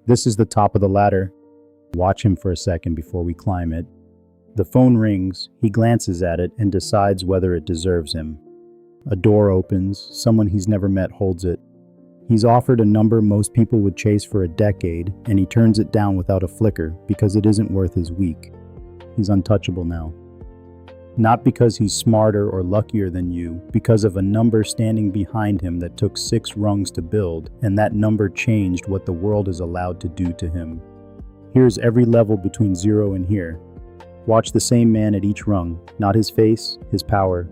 This is the top of the ladder. Watch him for a second before we climb it. The phone rings, he glances at it and decides whether it deserves him. A door opens, someone he's never met holds it. He's offered a number most people would chase for a decade, and he turns it down without a flicker because it isn't worth his week. He's untouchable now. Not because he's smarter or luckier than you, because of a number standing behind him that took 6 rungs to build, and that number changed what the world is allowed to do to him. Here's every level between 0 and here. Watch the same man at each rung, not his face, his power.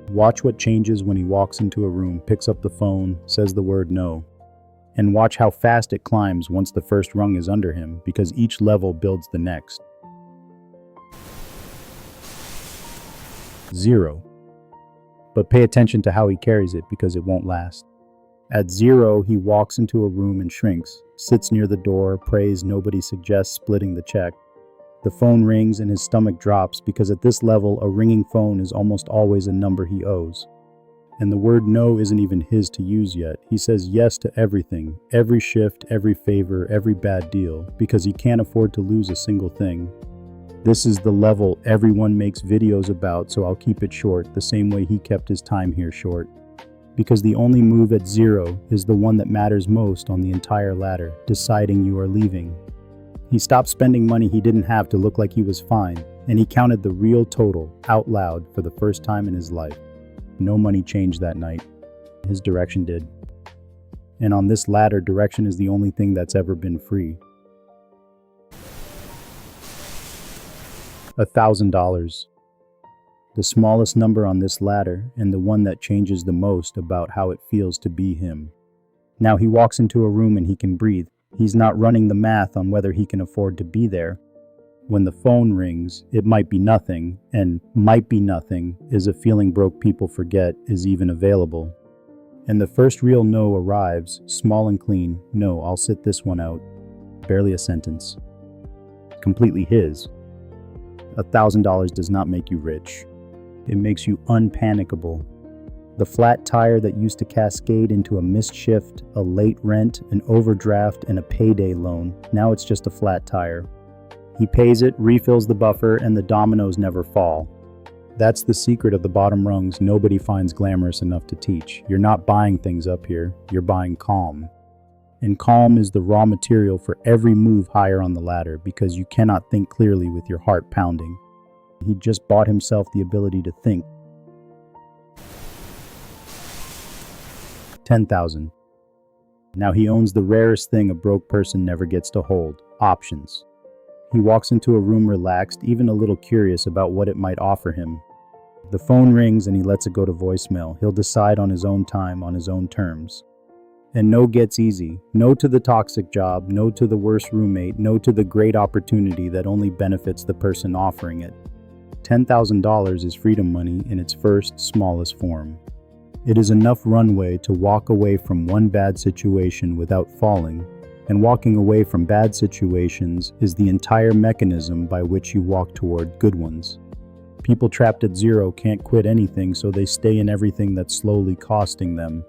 Watch what changes when he walks into a room, picks up the phone, says the word no. And watch how fast it climbs once the first rung is under him, because each level builds the next. 0. But pay attention to how he carries it because it won't last. At 0, he walks into a room and shrinks, sits near the door, prays nobody suggests splitting the check. The phone rings and his stomach drops because at this level, a ringing phone is almost always a number he owes. And the word no isn't even his to use yet. He says yes to everything, every shift, every favor, every bad deal, because he can't afford to lose a single thing. This is the level everyone makes videos about, so I'll keep it short, the same way he kept his time here short. Because the only move at 0 is the one that matters most on the entire ladder, deciding you are leaving. He stopped spending money he didn't have to look like he was fine, and he counted the real total out loud for the first time in his life. No money changed that night. His direction did. And on this ladder, direction is the only thing that's ever been free. $1,000. The smallest number on this ladder, and the one that changes the most about how it feels to be him. Now he walks into a room and he can breathe. He's not running the math on whether he can afford to be there. When the phone rings, it might be nothing, and might be nothing is a feeling broke people forget is even available. And the first real no arrives, small and clean. No, I'll sit this one out. Barely a sentence. Completely his. $1,000 does not make you rich. It makes you unpanickable. The flat tire that used to cascade into a missed shift, a late rent, an overdraft, and a payday loan, now it's just a flat tire. He pays it, refills the buffer, and the dominoes never fall. That's the secret of the bottom rungs nobody finds glamorous enough to teach. You're not buying things up here, you're buying calm. And calm is the raw material for every move higher on the ladder because you cannot think clearly with your heart pounding. He just bought himself the ability to think. 10,000. Now he owns the rarest thing a broke person never gets to hold, options. He walks into a room relaxed, even a little curious about what it might offer him. The phone rings and he lets it go to voicemail. He'll decide on his own time, on his own terms. And no gets easy. No to the toxic job, no to the worst roommate, no to the great opportunity that only benefits the person offering it. $10,000 is freedom money in its first, smallest form. It is enough runway to walk away from one bad situation without falling, and walking away from bad situations is the entire mechanism by which you walk toward good ones. People trapped at 0 can't quit anything, so they stay in everything that's slowly costing them.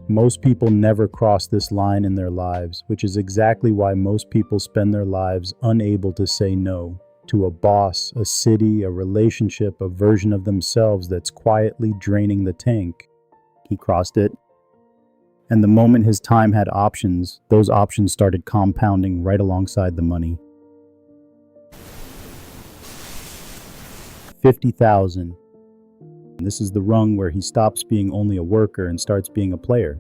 Most people never cross this line in their lives, which is exactly why most people spend their lives unable to say no to a boss, a city, a relationship, a version of themselves that's quietly draining the tank. He crossed it. And the moment his time had options, those options started compounding right alongside the money. 50,000. This is the rung where he stops being only a worker and starts being a player.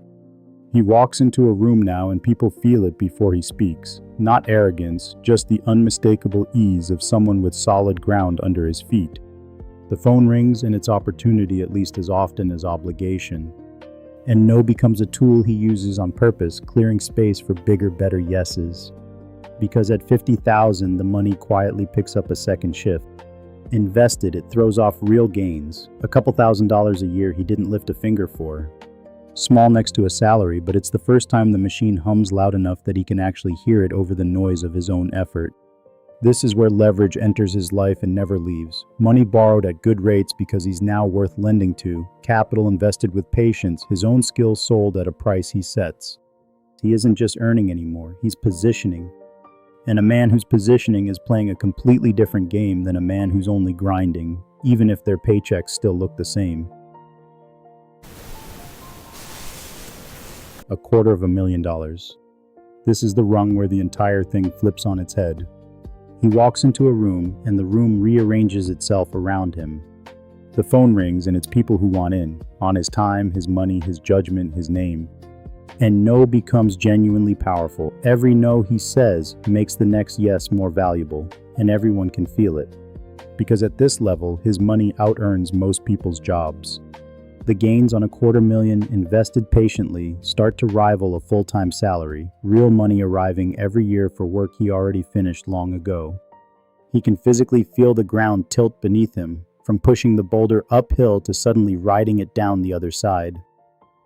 He walks into a room now and people feel it before he speaks. Not arrogance, just the unmistakable ease of someone with solid ground under his feet. The phone rings and it's opportunity at least as often as obligation. And no becomes a tool he uses on purpose, clearing space for bigger, better yeses. Because at 50,000, the money quietly picks up a second shift. Invested, it throws off real gains. A couple $1,000s a year he didn't lift a finger for. Small next to a salary, but it's the first time the machine hums loud enough that he can actually hear it over the noise of his own effort. This is where leverage enters his life and never leaves. Money borrowed at good rates because he's now worth lending to. Capital invested with patience, his own skills sold at a price he sets. He isn't just earning anymore, he's positioning. And a man who's positioning is playing a completely different game than a man who's only grinding, even if their paychecks still look the same. $250,000. This is the rung where the entire thing flips on its head. He walks into a room, and the room rearranges itself around him. The phone rings, and it's people who want in, on his time, his money, his judgment, his name. And no becomes genuinely powerful. Every no he says makes the next yes more valuable, and everyone can feel it. Because at this level, his money out-earns most people's jobs. The gains on $250,000 invested patiently start to rival a full-time salary, real money arriving every year for work he already finished long ago. He can physically feel the ground tilt beneath him, from pushing the boulder uphill to suddenly riding it down the other side.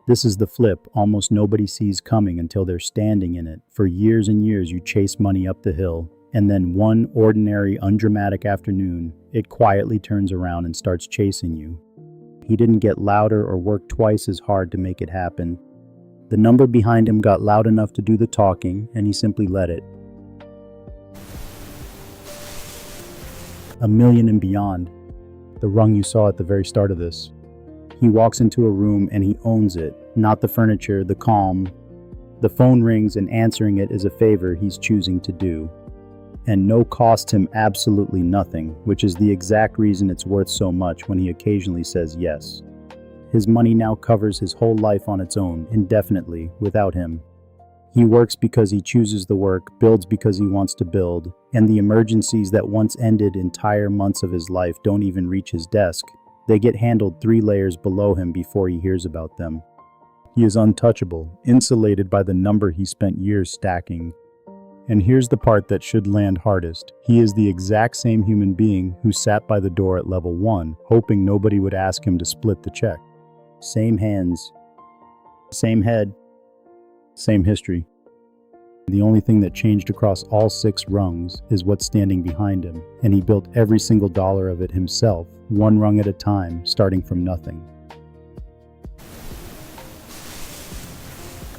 This is the flip almost nobody sees coming until they're standing in it. For years and years you chase money up the hill, and then one ordinary, undramatic afternoon, it quietly turns around and starts chasing you. He didn't get louder or work twice as hard to make it happen. The number behind him got loud enough to do the talking, and he simply let it. $1 million and beyond. The rung you saw at the very start of this. He walks into a room and he owns it, not the furniture, the calm. The phone rings and answering it is a favor he's choosing to do. And no cost him absolutely nothing, which is the exact reason it's worth so much when he occasionally says yes. His money now covers his whole life on its own, indefinitely, without him. He works because he chooses the work, builds because he wants to build, and the emergencies that once ended entire months of his life don't even reach his desk. They get handled 3 layers below him before he hears about them. He is untouchable, insulated by the number he spent years stacking. And here's the part that should land hardest. He is the exact same human being who sat by the door at level 1, hoping nobody would ask him to split the check. Same hands, same head, same history. The only thing that changed across all 6 rungs is what's standing behind him, and he built every single dollar of it himself, one rung at a time, starting from nothing.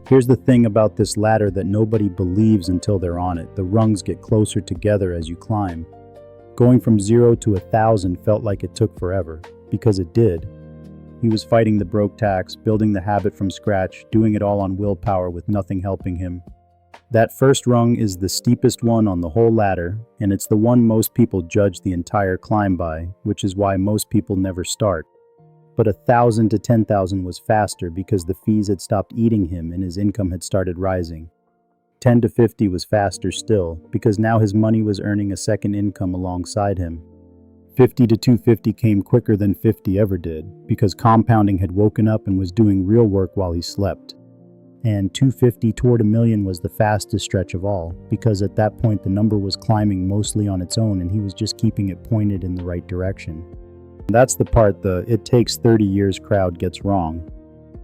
Here's the thing about this ladder that nobody believes until they're on it. The rungs get closer together as you climb. Going from 0 to 1,000 felt like it took forever, because it did. He was fighting the broke tax, building the habit from scratch, doing it all on willpower with nothing helping him. That first rung is the steepest one on the whole ladder, and it's the one most people judge the entire climb by, which is why most people never start. But 1,000 to 10,000 was faster because the fees had stopped eating him and his income had started rising. 10 to 50 was faster still, because now his money was earning a second income alongside him. 50 to 250 came quicker than 50 ever did, because compounding had woken up and was doing real work while he slept. And 250 toward $1 million was the fastest stretch of all, because at that point the number was climbing mostly on its own and he was just keeping it pointed in the right direction. That's the part the "it takes 30 years" crowd gets wrong.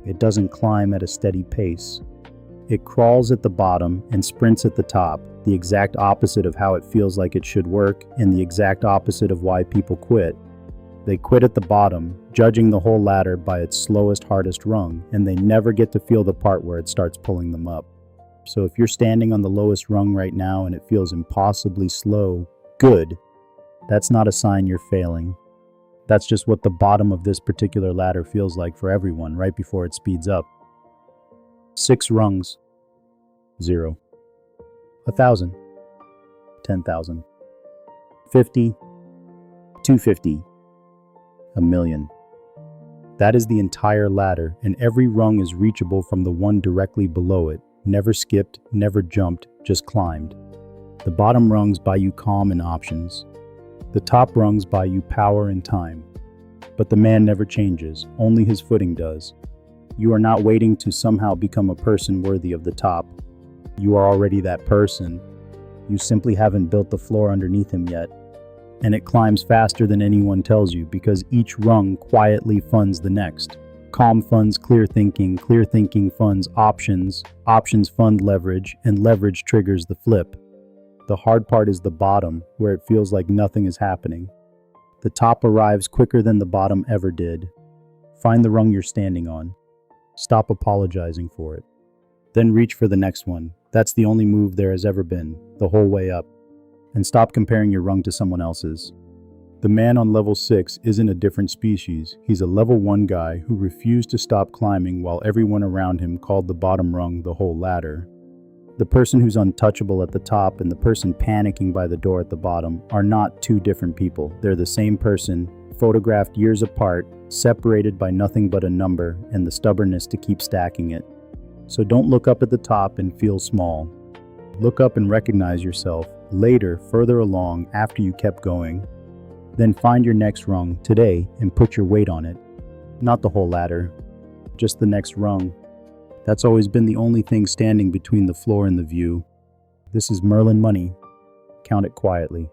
It doesn't climb at a steady pace. It crawls at the bottom and sprints at the top, the exact opposite of how it feels like it should work and the exact opposite of why people quit. They quit at the bottom, judging the whole ladder by its slowest, hardest rung, and they never get to feel the part where it starts pulling them up. So if you're standing on the lowest rung right now and it feels impossibly slow, good. That's not a sign you're failing. That's just what the bottom of this particular ladder feels like for everyone right before it speeds up. 6 rungs. 0. 1,000. 10,000. 50. 250. $1 million. That is the entire ladder, and every rung is reachable from the one directly below it. Never skipped, never jumped, just climbed. The bottom rungs buy you calm and options. The top rungs buy you power and time. But the man never changes, only his footing does. You are not waiting to somehow become a person worthy of the top. You are already that person. You simply haven't built the floor underneath him yet. And it climbs faster than anyone tells you because each rung quietly funds the next. Calm funds clear thinking funds options, options fund leverage, and leverage triggers the flip. The hard part is the bottom, where it feels like nothing is happening. The top arrives quicker than the bottom ever did. Find the rung you're standing on. Stop apologizing for it. Then reach for the next one. That's the only move there has ever been, the whole way up. And stop comparing your rung to someone else's. The man on level 6 isn't a different species. He's a level 1 guy who refused to stop climbing while everyone around him called the bottom rung the whole ladder. The person who's untouchable at the top and the person panicking by the door at the bottom are not two different people. They're the same person, photographed years apart, separated by nothing but a number and the stubbornness to keep stacking it. So don't look up at the top and feel small. Look up and recognize yourself later, further along, after you kept going. Then find your next rung today and put your weight on it. Not the whole ladder, just the next rung. That's always been the only thing standing between the floor and the view. This is Merlin Money. Count it quietly.